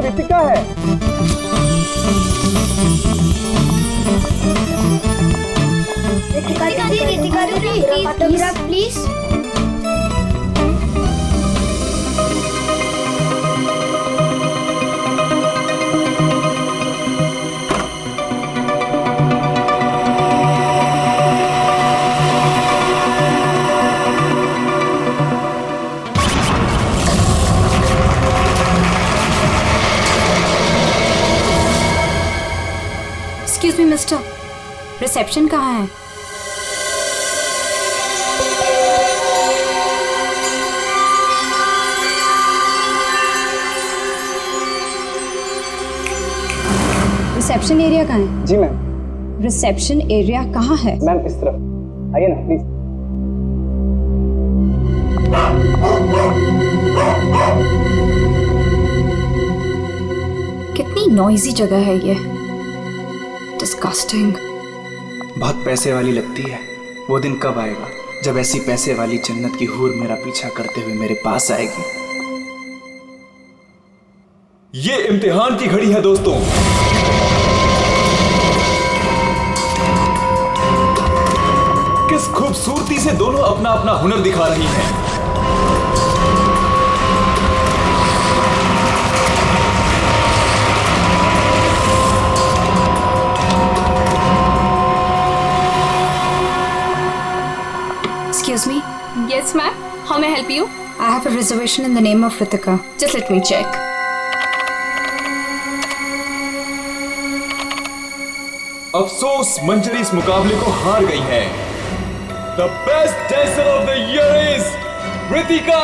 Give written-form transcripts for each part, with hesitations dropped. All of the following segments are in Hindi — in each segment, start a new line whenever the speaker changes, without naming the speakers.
में रितिका है।
रितिका दीदी, autograph please.
Excuse me mister, reception कहाँ है? रिसेप्शन एरिया कहाँ है?
जी मैम।
रिसेप्शन एरिया कहाँ है?
मैम इस तरफ आइए ना प्लीज।
कितनी नॉइजी जगह है ये, डिस्गस्टिंग।
बहुत पैसे वाली लगती है। वो दिन कब आएगा जब ऐसी पैसे वाली जन्नत की हूर मेरा पीछा करते हुए मेरे पास आएगी।
ये इम्तिहान की घड़ी है दोस्तों। किस खूबसूरती से दोनों अपना अपना हुनर दिखा रही हैं।
Excuse me,
Yes, ma'am. How may I help you?
I have a reservation in the name of Ritika.
Just let me check.
अफसोस मंजरी इस मुकाबले को हार गई है। The best dancer of the year is Ritika.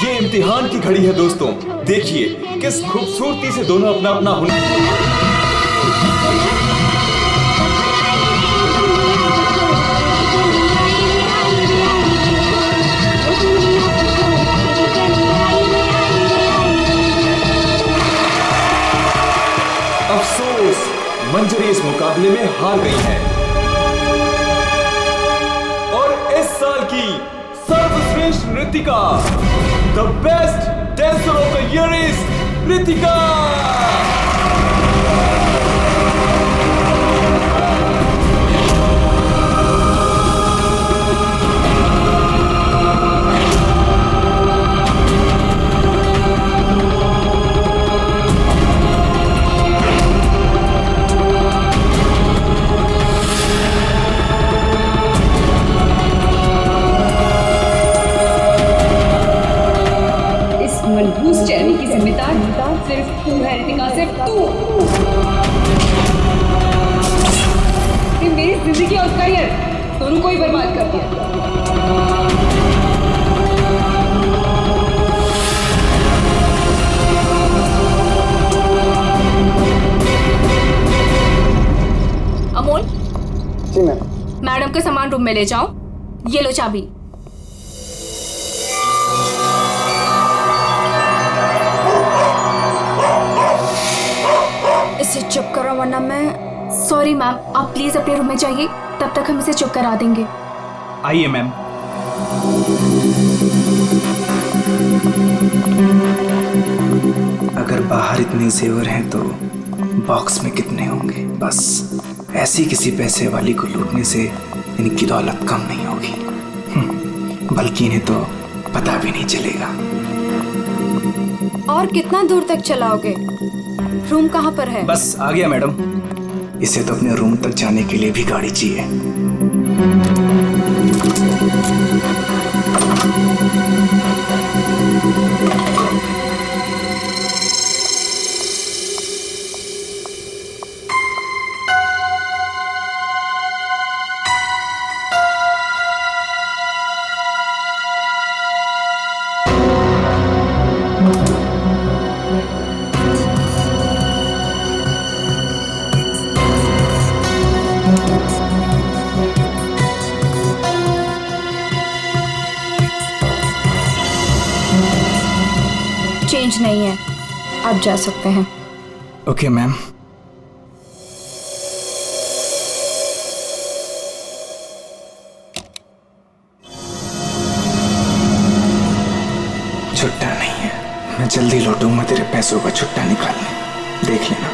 ये इम्तिहान की घड़ी है दोस्तों। देखिए किस खूबसूरती से दोनों अपना अपना हुनर। अफसोस मंजरी इस मुकाबले में हार गई है और इस साल की सर्वश्रेष्ठ नृत्यिका the best dancer of the year is Ritika.
मनहूस चेहरे की जिम्मेदार सिर्फ तू है रितिका, सिर्फ तू। मेरी जिंदगी और करियर दोनों को ही बर्बाद कर दिया। अमोल।
जी मैम।
मैडम का सामान रूम में ले जाओ। ये लो चाबी।
इसे चुप करो वरना मैं।
सॉरी मैम, आप प्लीज अपने रूम में जाइए, तब तक हम इसे चुप करा देंगे।
आइए मैम। अगर बाहर इतने जेवर हैं तो बॉक्स में कितने होंगे। बस ऐसी किसी पैसे वाली को लूटने से इनकी दौलत कम नहीं होगी, बल्कि इन्हें तो पता भी नहीं चलेगा।
और कितना दूर तक चलाओगे? रूम कहाँ पर है?
बस आ गया मैडम। इसे तो अपने रूम तक जाने के लिए भी गाड़ी चाहिए।
चेंज नहीं है, आप जा सकते हैं।
Okay ma'am. छुट्टा नहीं है। मैं जल्दी लौटूंगा तेरे पैसों का छुट्टा निकालने, देख लेना।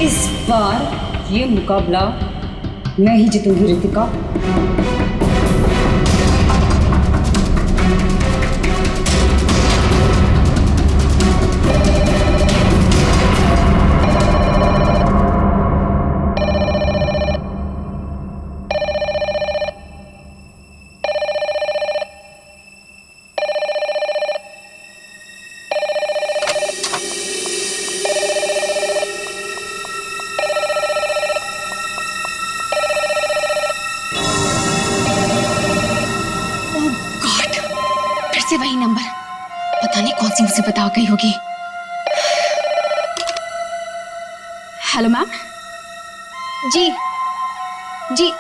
इस बार ये मुकाबला मैं ही जीतूंगी रितिका।
से वही नंबर, पता नहीं कौन सी मुसीबत आ गई होगी। Hello ma'am. जी जी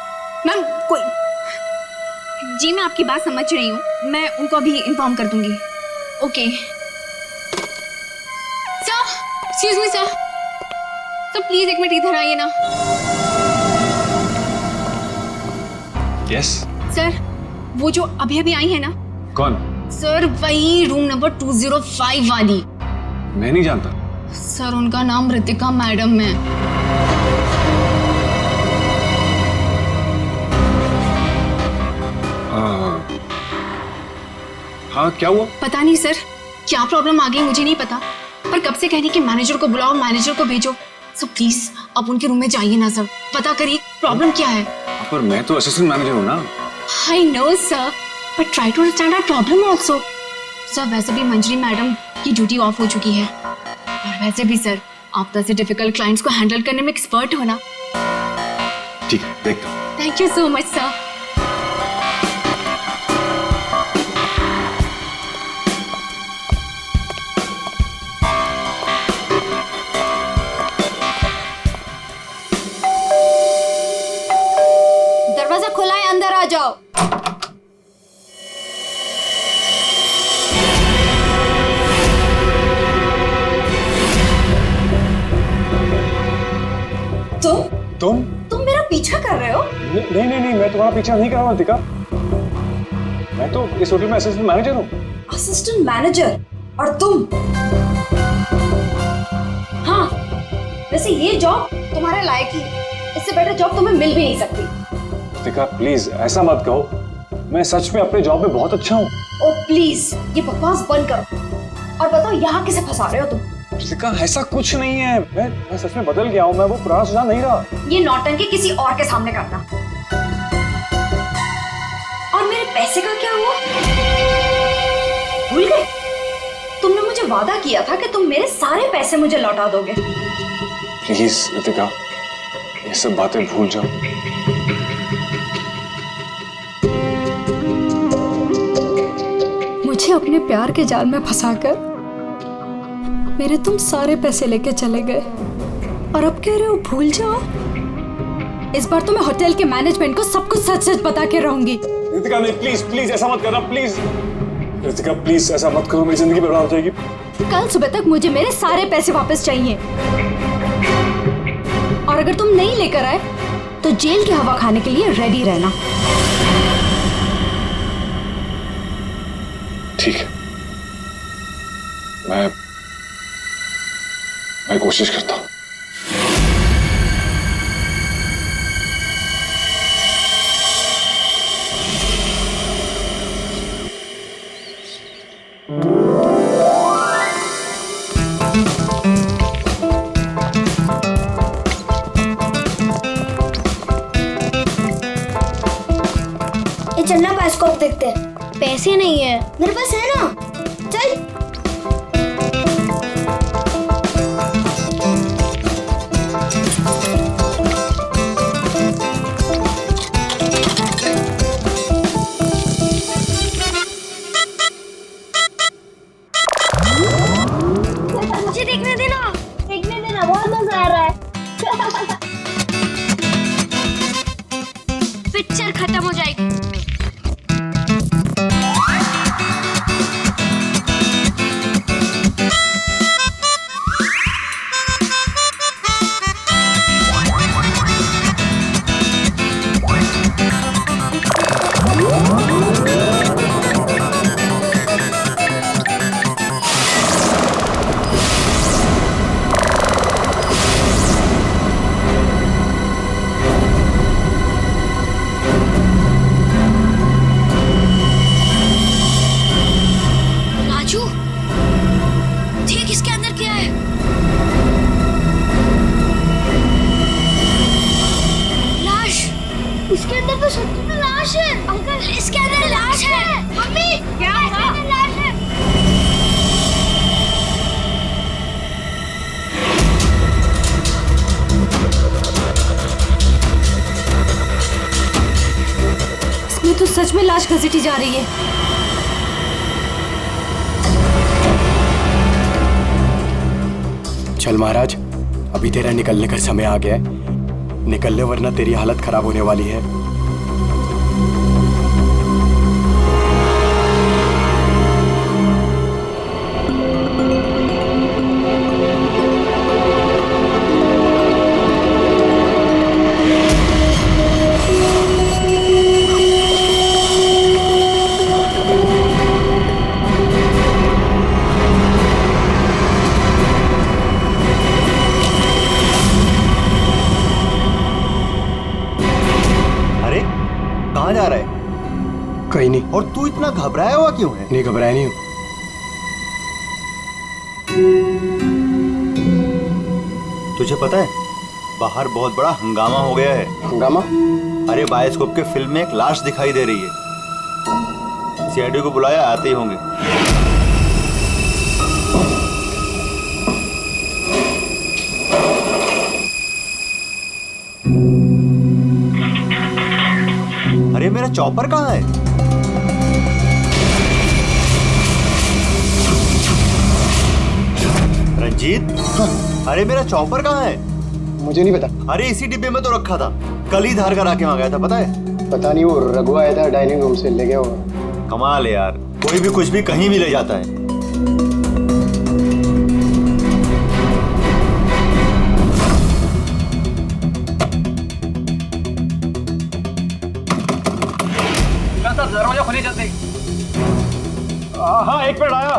मैम, कोई जी, मैं आपकी बात समझ रही हूँ, मैं उनको अभी इन्फॉर्म कर दूंगी। Okay sir, excuse me sir, please एक मिनट इधर आइए ना।
यस
सर, वो जो अभी अभी आई है ना।
कौन?
सर वही रूम नंबर 205 वाली।
मैं नहीं जानता
सर, उनका नाम रितिका मैडम है।
हाँ, क्या हुआ?
पता नहीं सर, क्या प्रॉब्लम आ गई मुझे नहीं पता, पर कब से कहने कि मैनेजर को बुलाओ, मैनेजर को भेजो। सो प्लीज आप उनके रूम में जाइए ना सर, पता करिए प्रॉब्लम क्या है।
पर मैं तो असिस्टेंट मैनेजर हूँ ना।
I know sir, but try to understand our problem also. Sir वैसे भी मंजरी मैडम की ड्यूटी ऑफ हो चुकी है, और वैसे भी सर आप तो ऐसे डिफिकल्ट क्लाइंट्स को हैंडल करने में एक्सपर्ट हो ना।
ठीक है, देखता हूँ।
Thank you so much sir.
दरवाजा खुला है, अंदर आ जाओ।
तुम
मेरा पीछा कर रहे हो?
नहीं, मैं तुम्हारा पीछा नहीं कर रहा हूँ रितिका। मैं तो इस होटल में असिस्टेंट मैनेजर हूँ।
Assistant manager? और तुम? हाँ, वैसे ये जॉब तुम्हारे लायक ही, इससे बेटर जॉब तुम्हें मिल भी नहीं सकती।
रितिका प्लीज ऐसा मत कहो, मैं सच में अपने जॉब में बहुत अच्छा हूँ।
ओ प्लीज ये बकवास बंद करो और बताओ यहाँ किसे फंसा रहे हो तुम?
रितिका ऐसा कुछ नहीं है, मैं सच में बदल गया हूँ, मैं वो पुराना सुझाव नहीं रहा।
ये नौटंकी किसी और के सामने करना। और मेरे पैसे का क्या हुआ? भूल गए? तुमने मुझे वादा किया था कि तुम मेरे सारे पैसे मुझे लौटा दोगे।
प्लीज रितिका ये सब बातें भूल जाओ।
मुझे अपने प्यार के जाल में फंसाकर मेरे तुम सारे पैसे लेके चले गए, और अब कह रहे हो भूल जाओ। इस बार तो मैं होटल के मैनेजमेंट को सब कुछ सच सच बता के रहूंगी।
रितिका नहीं, प्लीज ऐसा मत करना, प्लीज रितिका, प्लीज ऐसा मत करो, मेरी जिंदगी बर्बाद हो जाएगी।
कल सुबह तक मुझे मेरे सारे पैसे वापस चाहिए, और अगर तुम नहीं लेकर आए तो जेल की हवा खाने के लिए रेडी रहना।
ठीक है, मैं कोशिश करता हूँ।
ये चलना बायोस्कोप देखते हैं। पैसे नहीं है मेरे पास, है ना? चल। मुझे देखने देना, बहुत मजा आ रहा है। फिर
अंकल सच्ची में लाश है। अंकल इसके अंदर लाश है। मम्मी क्या है? लाश है।
इसमें तो सच में लाश घसीटी जा रही है।
चल महाराज, अभी तेरा निकलने का समय आ गया है। निकल ले वरना तेरी हालत खराब होने वाली है।
कहाँ जा रहा है?
कहीं नहीं।
और तू इतना घबराया हुआ क्यों है?
नहीं, घबराया नहीं हूँ।
तुझे पता है बाहर बहुत बड़ा हंगामा हो गया है।
हंगामा?
अरे बायोस्कोप के फिल्म में एक लाश दिखाई दे रही है। सीआईडी को बुलाया, आते ही होंगे। अरे मेरा चॉपर कहाँ है? रंजीत, अरे मेरा चॉपर कहाँ है?
मुझे नहीं पता।
अरे इसी डिब्बे में तो रखा था, कल ही धार करा के वहाँ गया था, पता है?
पता नहीं, वो रघु आया था डाइनिंग रूम से, ले गया होगा।
कमाल है यार, कोई भी कुछ भी कहीं भी ले जाता है।
दरवाजा खोलिए जल्दी। हाँ, एक मिनट आया।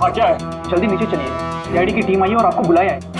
हाँ क्या है?
जल्दी नीचे चलिए, सीआईडी की टीम आई है और आपको बुलाया है।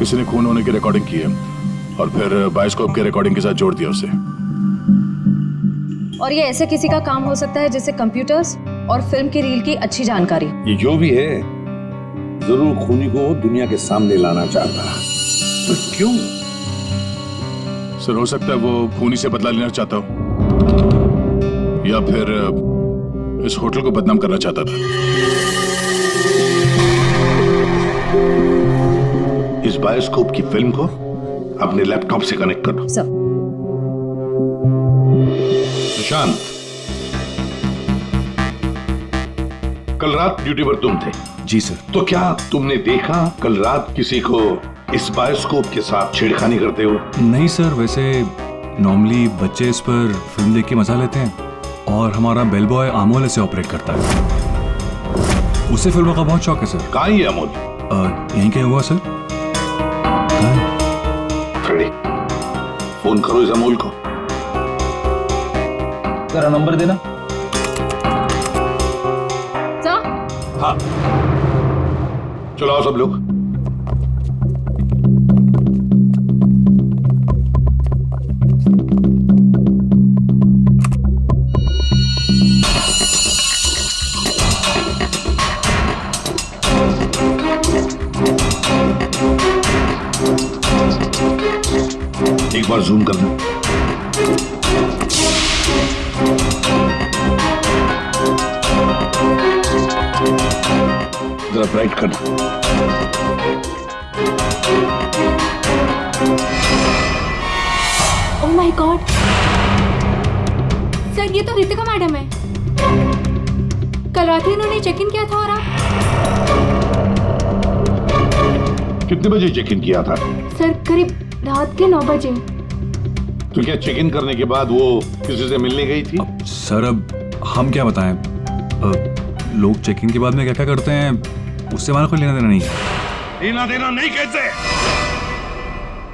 किसी ने खून होने की रिकॉर्डिंग की है और फिर बायोस्कोप के रिकॉर्डिंग के साथ जोड़ दिया उसे।
और ये ऐसे किसी का काम हो सकता है जिसे कंप्यूटर्स और फिल्म की रील की अच्छी जानकारी।
ये जो भी है जरूर खूनी को दुनिया के सामने लाना चाहता है। तो क्यों?
सर हो सकता है वो खूनी से बदला लेना चाहता हो या फिर इस होटल को बदनाम करना चाहता था।
इस बायोस्कोप की फिल्म को अपने लैपटॉप से कनेक्ट करो।
सर।
सुशांत, कल रात ड्यूटी पर तुम थे?
जी सर।
तो क्या तुमने देखा कल रात किसी को इस बायोस्कोप के साथ छेड़खानी करते हो?
नहीं सर, वैसे नॉर्मली बच्चे इस पर फिल्म देख के मजा लेते हैं और हमारा बेल बॉय अमोल इसे ऑपरेट करता है। उसे फिल्मों का बहुत शौक है सर।
कहाँ है अमोल?
यहीं कहीं हुआ सर।
फोन करो इस अमोल को।
जरा नंबर देना।
सर?
हाँ, चलो आओ सब लोग। एक बार जूम करना। जरा ब्राइट करना।
ओह माय गॉड सर, ये तो रितिका मैडम है। कल रात ही इन्होंने चेक इन किया था। और आप?
कितने बजे चेक इन किया था?
सर करीब रात के 9 बजे।
तो क्या चेक इन करने के बाद वो किसी से मिलने गई थी?
सर अब हम क्या बताएं, लोग चेक इन के बाद में क्या क्या करते हैं उससे हमारा कोई लेना देना नहीं।
लेना देना नहीं कैसे?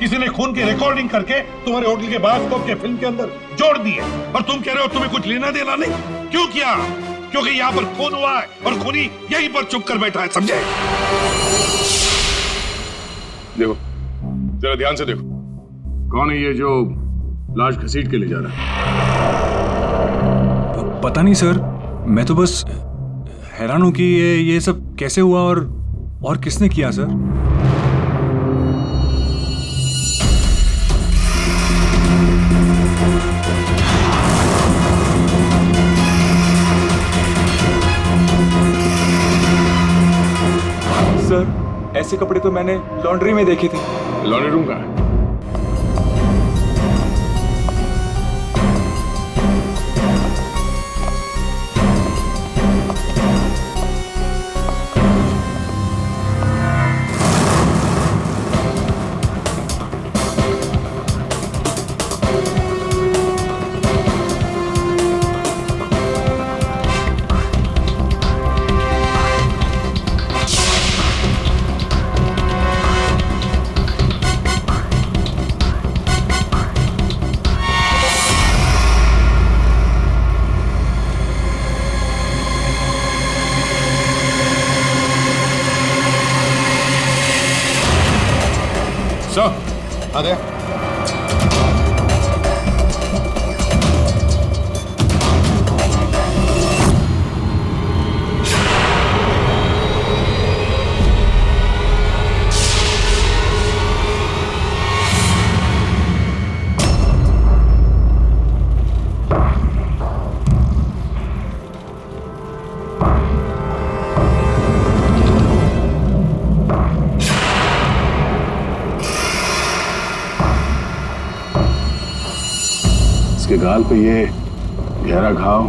किसी ने खून की रिकॉर्डिंग करके तुम्हारे होटल के बायोस्कोप के फिल्म के अंदर जोड़ दी है और तुम कह रहे हो तुम्हें कुछ लेना देना नहीं। क्यों किया? क्योंकि यहाँ पर खून हुआ है और खूनी यहीं पर चुप कर बैठा है, समझे?
देखो, जरा ध्यान से देखो, कौन है ये जो लाश घसीट के ले जा रहा है?
पता नहीं सर, मैं तो बस हैरान हूं कि ये सब कैसे हुआ और किसने किया सर।
सर, ऐसे कपड़े तो मैंने लॉन्ड्री में देखे थे।
लॉन्ड्री रूम कहाँ है?
आ गया।
इसके गाल पे ये गहरा घाव,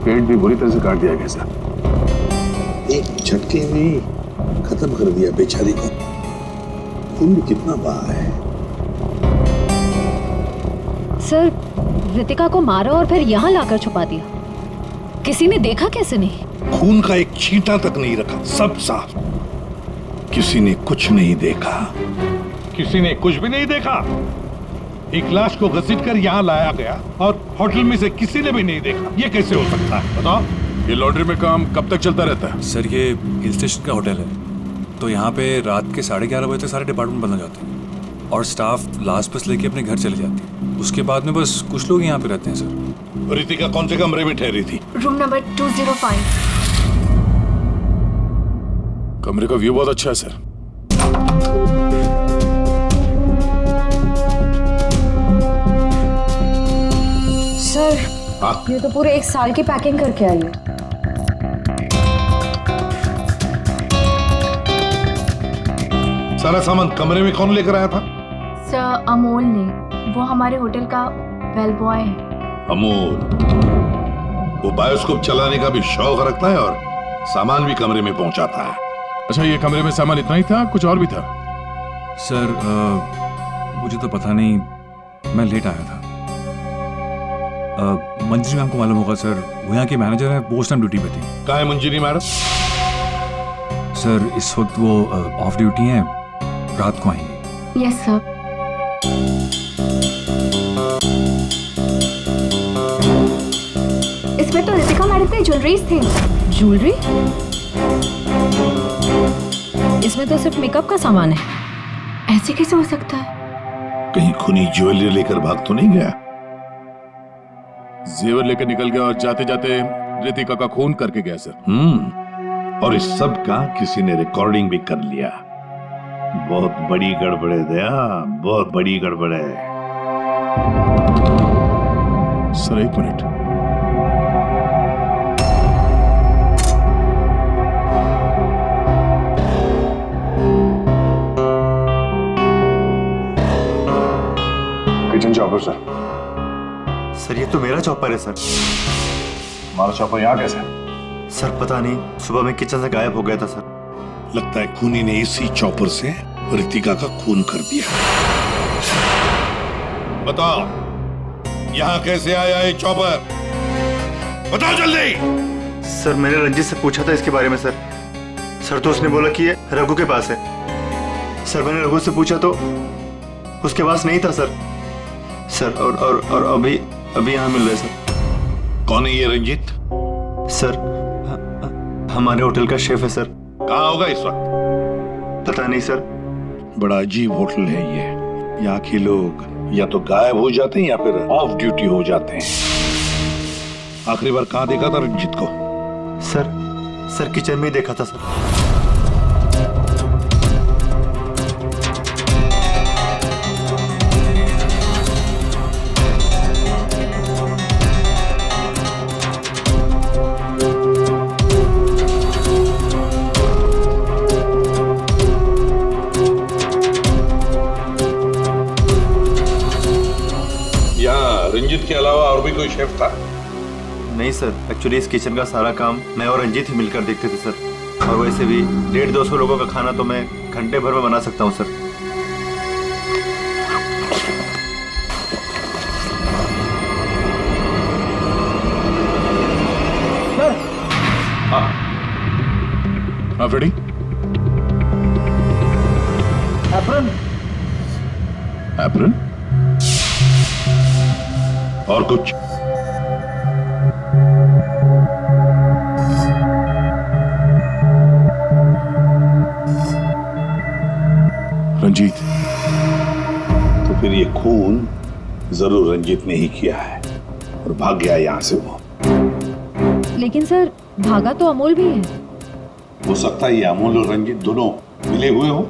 पेट भी बुरी तरह से काट दिया गया सर।
एक झटके में खत्म कर दिया बेचारी को। खून भी कितना बहा है।
सर, रितिका को मारा और फिर यहाँ लाकर छुपा दिया। किसी ने देखा कैसे नहीं?
खून का एक छींटा तक नहीं रखा, सब साफ। किसी ने कुछ नहीं देखा। किसी ने कुछ भी नहीं देखा। एक लाश को घसीटकर यहाँ लाया गया और होटल में से किसी ने भी नहीं देखा। ये कैसे हो सकता है बताओ?
ये लॉन्ड्री में काम कब तक चलता रहता है?
सर, ये हिल स्टेशन का होटल है, तो यहाँ पे रात के 11:30 बजे तक सारे डिपार्टमेंट बंद हो जाते हैं और स्टाफ लास्ट बस लेके अपने घर चले जाती है। उसके बाद में बस कुछ लोग यहाँ पे रहते हैं सर।
रितिका कौन से कमरे में ठहरी थी?
Room number 205।
कमरे का व्यू बहुत अच्छा है सर।
सर, ये तो पूरे 1 साल की पैकिंग करके आई है।
सारा सामान कमरे में कौन लेकर आया था?
सर, अमोल ने। वो हमारे होटल का बेल बॉय है।
अमोल, वो बायोस्कोप चलाने का भी शौक रखता है और सामान भी कमरे में पहुंचाता है।
अच्छा, ये कमरे में सामान इतना ही था, कुछ और भी था?
सर, मुझे तो पता नहीं, मैं लेट आया था। मंजरी मैम को मालूम होगा सर, वो यहाँ की मैनेजर है, पोस्ट टाइम ड्यूटी पे थी।
कहाँ है मंजरी मैडम?
सर, इस वक्त वो ऑफ ड्यूटी हैं, रात को आएंगे।
Yes sir. इसमें तो रितिका मैडम के ज्वेलरीज थे।
ज्वेलरी? इसमें तो सिर्फ मेकअप का सामान है।
ऐसे कैसे हो सकता है?
कहीं खूनी ज्वेलरी लेकर भाग तो नहीं गया?
जेवर लेकर निकल गया और जाते जाते रितिका का खून करके गया सर।
और इस सब का किसी ने रिकॉर्डिंग भी कर लिया। बहुत बड़ी गड़बड़ है दया, बहुत बड़ी गड़बड़ है।
Sir, 1 minute.
Kitchen chopper sir.
Sir, ये तो मेरा चॉपर है सर।
हमारा चॉपर यहाँ कैसे?
सर, पता नहीं, सुबह में किचन से गायब हो गया था सर।
लगता है खूनी ने इसी चॉपर से रितिका का खून कर दिया। बताओ, यहाँ कैसे आया ये चॉपर? बताओ जल्दी।
सर, मैंने रंजीत से पूछा था इसके बारे में सर। सर, तो उसने बोला कि ये रघु के पास है। सर, मैंने रघु से पूछा तो उसके पास नहीं था सर। सर और अभी यहाँ मिल रहे सर।
कौन है ये रंजीत?
सर हमारे होटल का शेफ है सर।
कहाँ होगा इस वक्त?
पता नहीं सर।
बड़ा अजीब होटल है ये। यहाँ के लोग या तो गायब हो जाते हैं या फिर ऑफ ड्यूटी हो जाते हैं। आखिरी बार कहाँ देखा था रंजीत को?
सर किचन में ही देखा था सर।
रंजीत के अलावा और भी कोई शेफ था?
नहीं सर, एक्चुअली इस किचन का सारा काम मैं और रंजीत ही मिलकर देखते थे सर। और वैसे भी 150-200 लोगों का खाना तो मैं घंटे भर में बना सकता हूँ सर।
हाँ फ्रेडी। एप्रन और कुछ? रंजीत।
तो फिर ये खून जरूर रंजीत ने ही किया है और भाग गया यहाँ से वो।
लेकिन सर भागा तो अमोल भी है।
हो सकता है ये अमोल और रंजीत दोनों मिले हुए हो।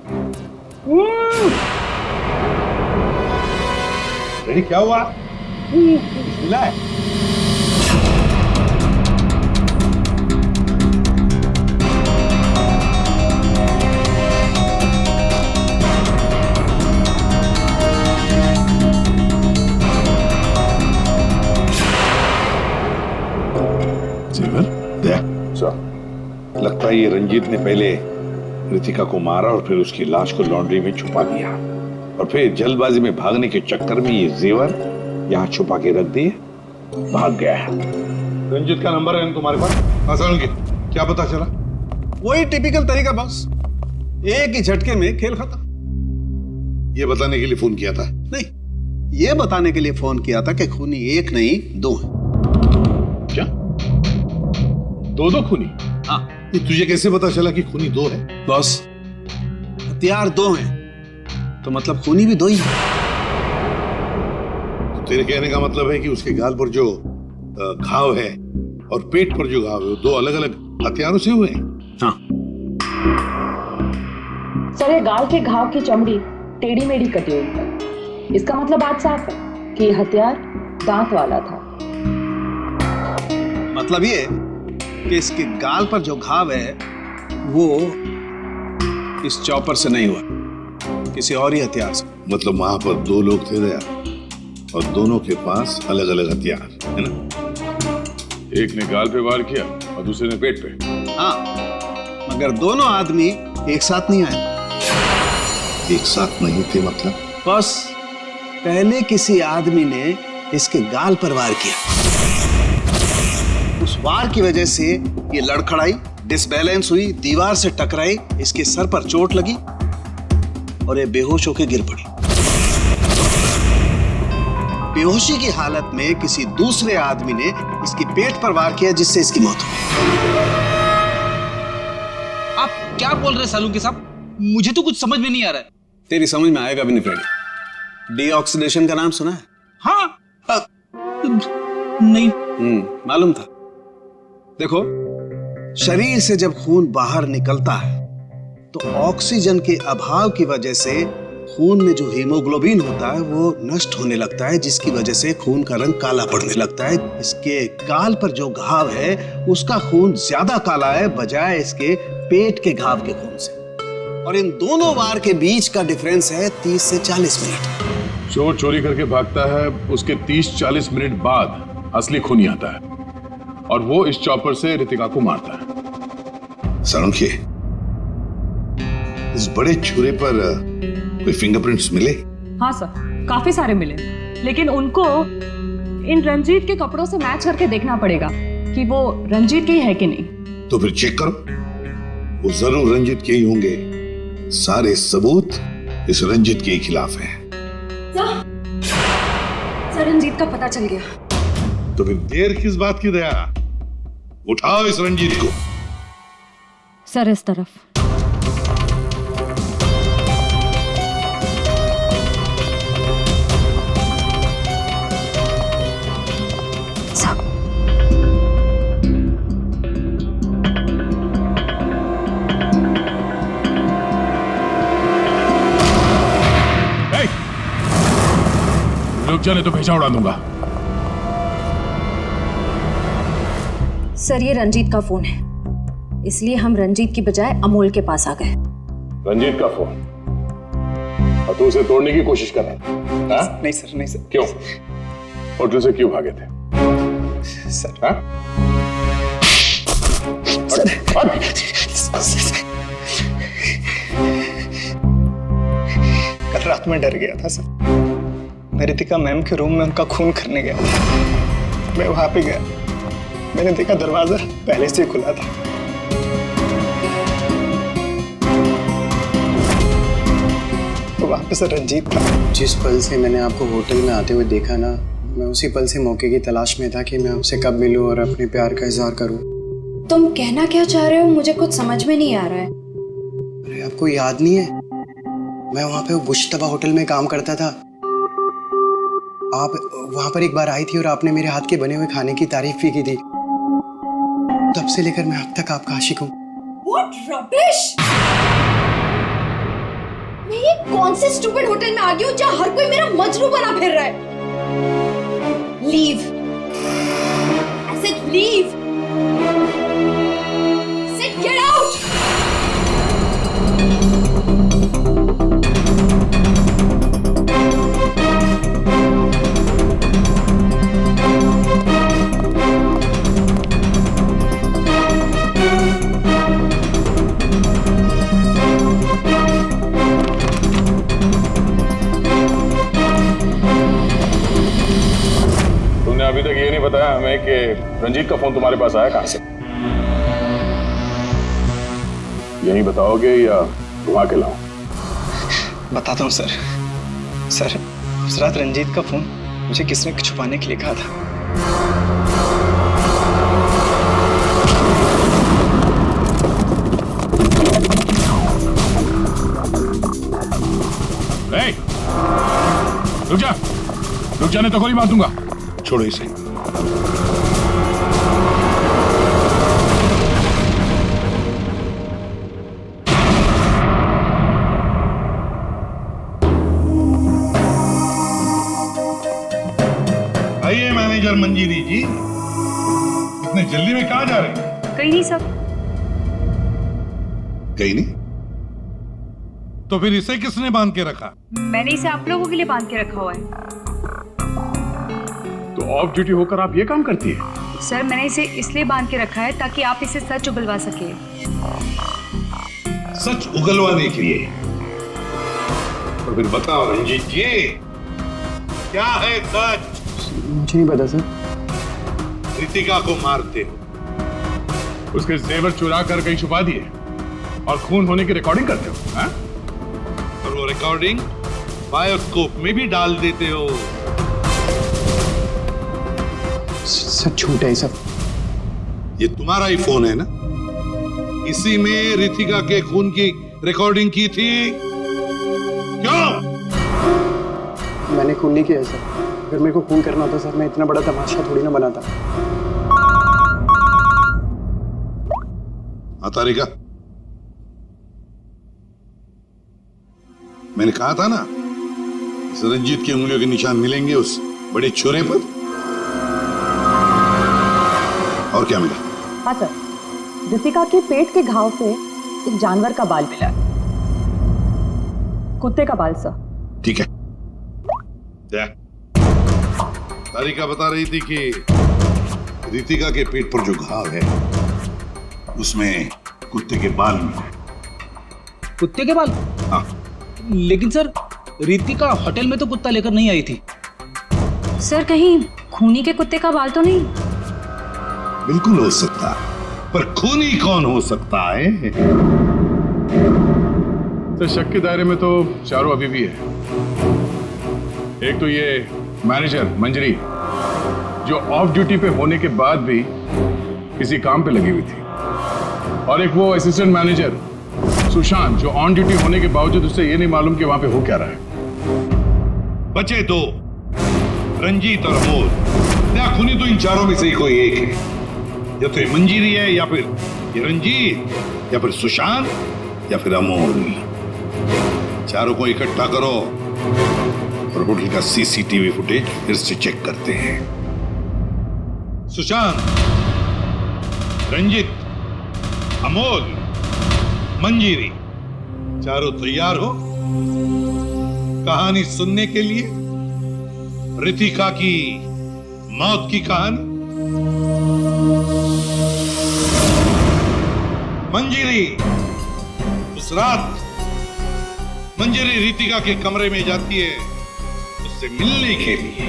रेडी, क्या हुआ? मिला है? लगता है ये रंजीत ने पहले रितिका को मारा और फिर उसकी लाश को लॉन्ड्री में छुपा दिया और फिर जल्दबाजी में भागने के चक्कर में ये जेवर यहाँ छुपा के रख दिए, भाग गया है। रंजीत का नंबर है तुम्हारे पास? क्या पता चला?
वही टिपिकल तरीका बॉस, एक ही झटके में खेल खत्म।
ये बताने के लिए फोन किया था?
नहीं, ये बताने के लिए फोन किया था कि खूनी एक नहीं दो है।
क्या? दो खूनी?
हाँ।
ये तुझे कैसे पता चला कि खूनी दो है?
बॉस, हथियार दो हैं तो मतलब खूनी भी दो ही है।
तो तेरे कहने का मतलब है कि उसके गाल पर जो घाव है और पेट पर जो घाव है वो दो अलग अलग हथियारों से हुए हैं?
हाँ।
सर, ये गाल के घाव की चमड़ी टेढ़ी मेढ़ी कटी हुई है। इसका मतलब बात साफ है कि हथियार दांत वाला था।
मतलब ये कि इसके गाल पर जो घाव है वो इस चॉपर से नहीं हुआ, किसी और ही हथियार से।
मतलब वहां पर दो लोग थे दया और दोनों के पास अलग अलग हथियार है ना? एक ने गाल पे वार किया और दूसरे ने पेट पे।
हाँ, मगर दोनों आदमी एक साथ नहीं आए।
एक साथ नहीं थे मतलब?
बस पहले किसी आदमी ने इसके गाल पर वार किया, उस वार की वजह से ये लड़खड़ाई, डिसबैलेंस हुई, दीवार से टकराई, इसके सर पर चोट लगी और ये बेहोश होकर गिर पड़ी। बेहोशी की हालत में किसी दूसरे आदमी ने इसके पेट पर वार किया जिससे इसकी मौत हो गई।
आप क्या बोल रहे सालूके साहब? मुझे तो कुछ समझ में नहीं आ रहा है।
तेरी समझ में आएगा भी नहीं फ्रेडी। डीऑक्सीडेशन का नाम सुना है?
हाँ। नहीं।
मालूम था। देखो, शरीर से जब खून बाहर निकलता है तो ऑक्सीजन के अभाव की वजह से खून में जो हीमोग्लोबिन होता है वो नष्ट होने लगता है, जिसकी वजह से खून का रंग काला पड़ने लगता है। इसके गाल पर जो घाव है उसका खून ज्यादा काला है बजाय इसके पेट के घाव के खून से। और इन दोनों वार के बीच का डिफरेंस है 30 से 40 मिनट।
चोर चोरी करके भागता है, उसके 30-40 मिनट बाद असली खूनी आता है और वो इस चॉपर से रितिका को मारता है।
सालुके, इस बड़े छुरे पर कोई फिंगरप्रिंट्स मिले?
हाँ सर, काफी सारे मिले, लेकिन उनको इन रंजीत के कपड़ों से मैच करके देखना पड़ेगा कि वो रंजीत के ही है कि नहीं।
तो फिर चेक करो, वो जरूर रंजीत के ही होंगे। सारे सबूत इस रंजीत के खिलाफ हैं।
सर रंजीत का पता चल गया।
तो फिर देर किस बात की दया? उठाओ इस रंजीत को।
सर इस तरफ।
रुक जाने तो भेजा उड़ा दूंगा।
सर ये रंजीत का फोन है, इसलिए हम रंजीत की बजाय अमोल के पास आ गए।
रंजीत का फोन? और तू उसे तोड़ने की कोशिश कर रहा था? हाँ?
नहीं सर, नहीं सर।
क्यों? होटल से क्यों भागे थे?
सर।
हाँ?
कल रात में डर गया था सर। मैं रितिका मैम के रूम में उनका खून करने गया था। मैं वहां पे गया, मैंने देखा दरवाजा पहले से खुला था। तो वहां पे सर रंजीत था।
जिस पल से मैंने आपको होटल में आते हुए देखा ना, मैं उसी पल से मौके की तलाश में था कि मैं आपसे कब मिलूं और अपने प्यार का इजहार करूं।
तुम कहना क्या चाह रहे हो? मुझे कुछ समझ में नहीं आ रहा है।
अरे आपको याद नहीं है, मैं वहां पे वो बुश्तबा होटल में काम करता था। आप वहां पर एक बार आई थी और आपने मेरे हाथ के बने हुए खाने की तारीफ भी की थी। तब से लेकर मैं अब तक आपका आशिक हूँ।
What rubbish! मैं ये कौन से स्टूपिड होटल में आ गई हूँ जहाँ हर कोई मेरा मजनू बना फिर रहा है? Leave! I said leave! I said get out!
अभी तक ये नहीं बताया हमें कि रंजीत का फोन तुम्हारे पास आया कहां से? यही बताओगे या घुमा के लाऊं?
बताता हूँ सर। सर उस रात रंजीत का फोन मुझे किसने छुपाने के लिए कहा था।
रुक जाने तो गोली मार दूंगा।
छोड़ो इसे। आइए मैनेजर मंजीरी जी, इतने जल्दी में कहाँ जा रहे हैं?
कहीं नहीं सर।
कहीं नहीं? तो फिर इसे किसने बांध के रखा?
मैंने इसे आप लोगों के लिए बांध के रखा हुआ है।
तो ऑफ ड्यूटी होकर आप ये काम करती है?
सर मैंने इसे इसलिए बांध के रखा है ताकि आप इसे सच उगलवा सके।
सच उगलवाने के लिए? तो फिर बताओ रंजीत जी, क्या है सच?
मुझे नहीं पता सर।
रितिका को मारते हो,
उसके जेवर चुरा कर कहीं छुपा दिए और खून होने की रिकॉर्डिंग करते हो, हाँ?
और वो रिकॉर्डिंग बायोस्कोप में भी डाल देते हो।
सच झूठ है सब।
ये तुम्हारा ही फोन है ना? इसी में रितिका के खून की रिकॉर्डिंग की थी। क्यों?
मैंने खून नहीं किया सर। अगर मेरे को खून करना होता सर, मैं इतना बड़ा तमाशा थोड़ी ना बनाता।
हाँ तारिका, मैंने कहा था ना, इस रंजीत की उंगलियों के निशान मिलेंगे उस बड़े छुरे पर। और क्या मिला?
हाँ सर, रितिका के पेट के घाव से एक जानवर का बाल मिला। कुत्ते का बाल सर।
ठीक है। तारिका बता रही थी कि रितिका के पेट पर जो घाव है उसमें कुत्ते के बाल मिले।
कुत्ते के बाल?
हाँ।
लेकिन सर रितिका होटल में तो कुत्ता लेकर नहीं आई थी।
सर कहीं खूनी के कुत्ते का बाल तो नहीं?
बिल्कुल हो सकता, पर खूनी कौन हो सकता है?
तो शक के दायरे में तो चारों अभी भी है। एक तो ये मैनेजर मंजरी जो ऑफ ड्यूटी पे होने के बाद भी किसी काम पे लगी हुई थी, और एक वो असिस्टेंट मैनेजर सुशांत जो ऑन ड्यूटी होने के बावजूद उसे ये नहीं मालूम कि वहां पे हो क्या रहा है।
बचे दो, रंजीत और अमोल। या खूनी तो इन चारों में से ही कोई एक है। या तो ये मंजीरी है, या फिर ये रंजीत, या फिर सुशांत, या फिर अमोल। चारों को इकट्ठा करो और होटल का सीसीटीवी फुटेज फिर से चेक करते हैं। सुशांत, रंजीत, अमोल, मंजीरी, चारों तैयार हो कहानी सुनने के लिए? रितिका की मौत की कहानी। मंजीरी, उस रात मंजीरी रितिका के कमरे में जाती है उससे मिलने के लिए।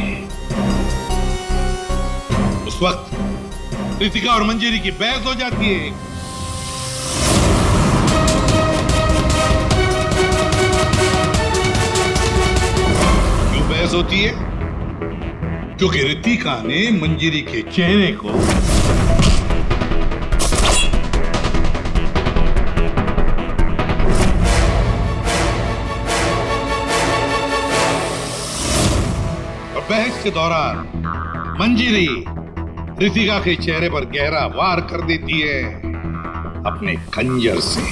उस वक्त रितिका और मंजीरी की बहस हो जाती है। क्यों बहस होती है? क्योंकि रितिका ने मंजीरी के चेहरे को बहस के दौरान मंजीरी रितिका के चेहरे पर गहरा वार कर देती है अपने खंजर से।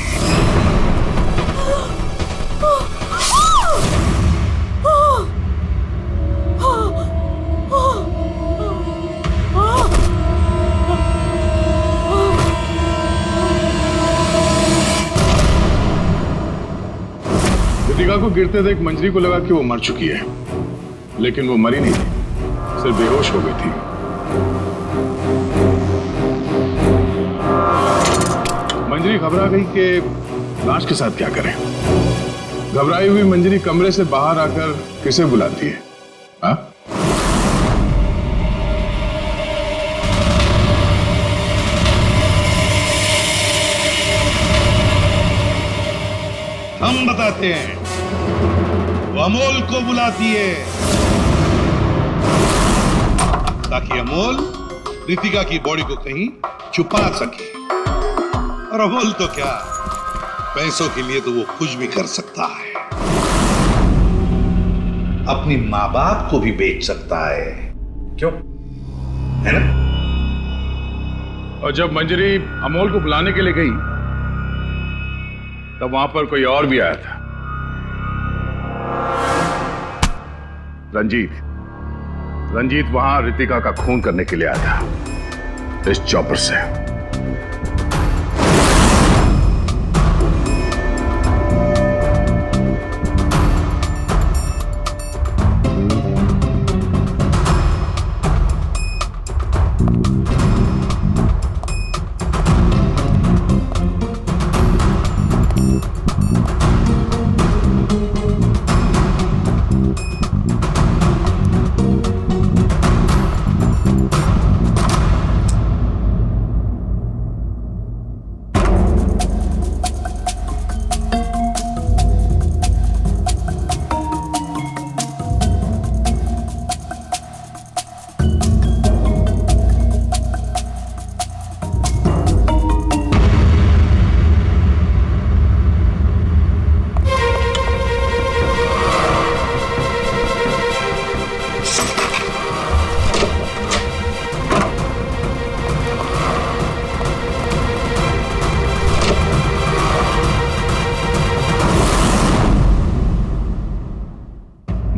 रितिका को गिरते देख मंजरी को लगा कि वो मर चुकी है, लेकिन वो मरी नहीं थी, सिर्फ बेहोश हो गई थी। मंजरी घबरा गई कि लाश के साथ क्या करें। घबराई हुई मंजरी कमरे से बाहर आकर किसे बुलाती है? हाँ?
हम बताते हैं। वो अमोल को बुलाती है ताकि अमोल रितिका की बॉडी को कहीं छुपा सके। और अमोल तो क्या, पैसों के लिए तो वो कुछ भी कर सकता है। अपनी माँ बाप को भी बेच सकता है, क्यों? है ना?
और जब मंजरी अमोल को बुलाने के लिए गई तब वहां पर कोई और भी आया था। रंजीत वहां रितिका का खून करने के लिए आया था इस चॉपर से।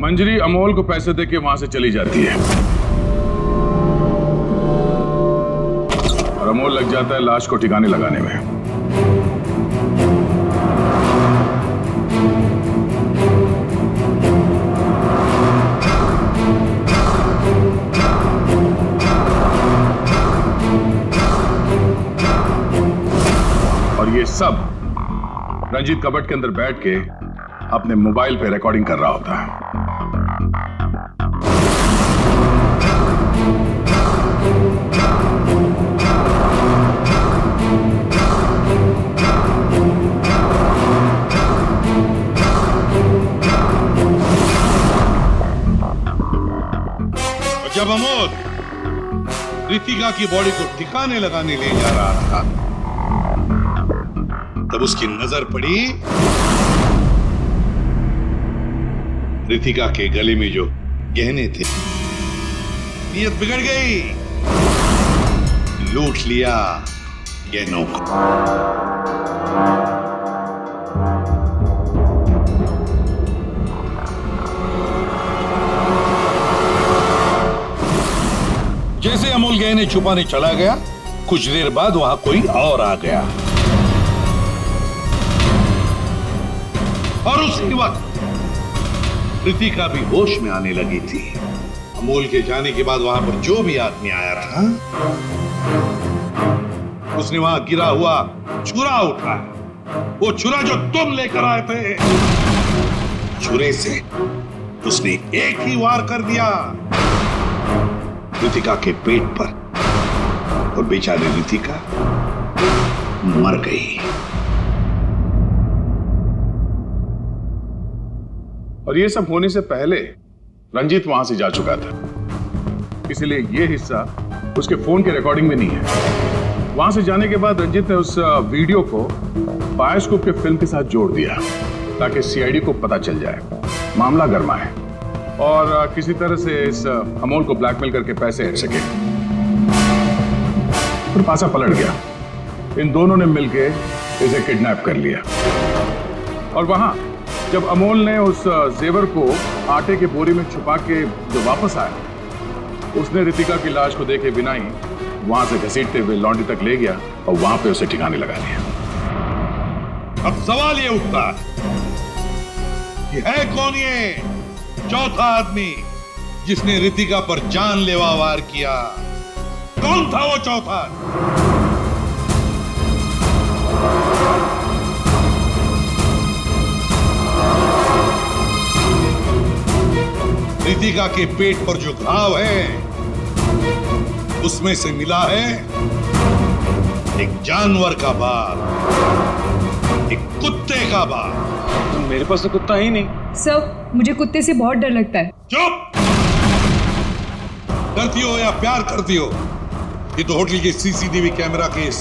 मंजरी अमोल को पैसे देके वहां से चली जाती है और अमोल लग जाता है लाश को ठिकाने लगाने में। और ये सब रंजीत कबट के अंदर बैठ के अपने मोबाइल पे रिकॉर्डिंग कर रहा होता है।
जब अमोल रितिका की बॉडी को ठिकाने लगाने ले जा रहा था, तब उसकी नजर पड़ी रितिका के गले में जो गहने थे। नीयत बिगड़ गई, लूट लिया गहनों को। जैसे अमोल गहने छुपाने चला गया, कुछ देर बाद वहां कोई और आ गया और उसी वक्त रितिका भी होश में आने लगी थी। अमोल के जाने के बाद वहां पर जो भी आदमी आया रहा, उसने वहां गिरा हुआ छुरा उठाया। वो छुरा जो तुम लेकर आए थे, छुरे से उसने एक ही वार कर दिया रितिका के पेट पर, और बेचारी रितिका मर गई।
और ये सब होने से पहले रंजीत वहां से जा चुका था, इसलिए ये हिस्सा उसके फोन के रिकॉर्डिंग में नहीं है। वहां से जाने के बाद रंजीत ने उस वीडियो को बायोस्कोप के फिल्म के साथ जोड़ दिया ताकि सीआईडी को पता चल जाए, मामला गर्मा है और किसी तरह से इस अमोल को ब्लैकमेल करके पैसे हट सके। फिर पासा पलट गया, इन दोनों ने मिलकर इसे किडनैप कर लिया। और वहां जब अमोल ने उस जेवर को आटे के बोरी में छुपा के जो वापस आया, उसने रितिका की लाश को देखे बिना ही वहां से घसीटते हुए लॉन्ड्री तक ले गया और वहां पे उसे ठिकाने लगा दिया।
अब सवाल ये उठता कि है कौन ये चौथा आदमी जिसने रितिका पर जानलेवा वार किया? कौन था वो चौथा? रितिका के पेट पर जो घाव है, उसमें से मिला है एक जानवर का बाल, एक कुत्ते का बाल।
तो मेरे पास तो कुत्ता ही नहीं।
सर, मुझे कुत्ते से बहुत डर लगता है।
चुप! डरती हो या प्यार करती हो, ये तो होटल के सीसीटीवी कैमरा के इस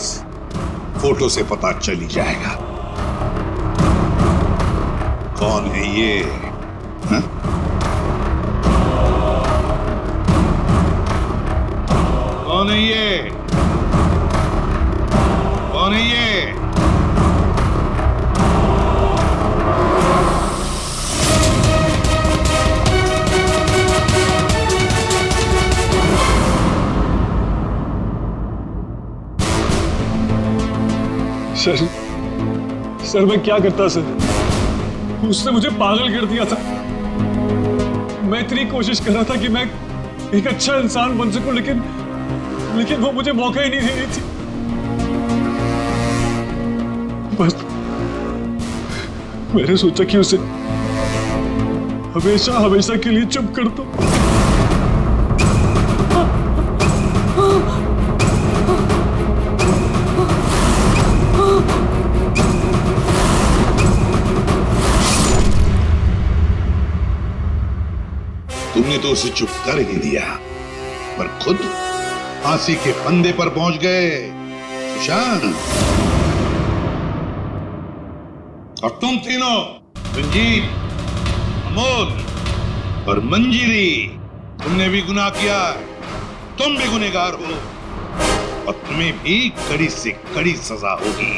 फोटो से पता चल ही जाएगा कौन है ये। हा? कौन है ये? कौन है ये?
सर मैं क्या करता सर? उसने मुझे पागल कर दिया था। मैं इतनी कोशिश कर रहा था कि मैं एक अच्छा इंसान बन सकूं, लेकिन वो मुझे मौका ही नहीं दे रही थी। बस मैंने सोचा कि उसे हमेशा हमेशा के लिए चुप कर दो।
तुमने तो उसे चुप कर ही दिया, पर खुद फांसी के फंदे पर पहुंच गए सुशांत। और तुम तीनों, रंजीत, अमोल और मंजीरी, तुमने भी गुनाह किया। तुम भी गुनहगार हो और तुम्हें भी कड़ी से कड़ी सजा होगी।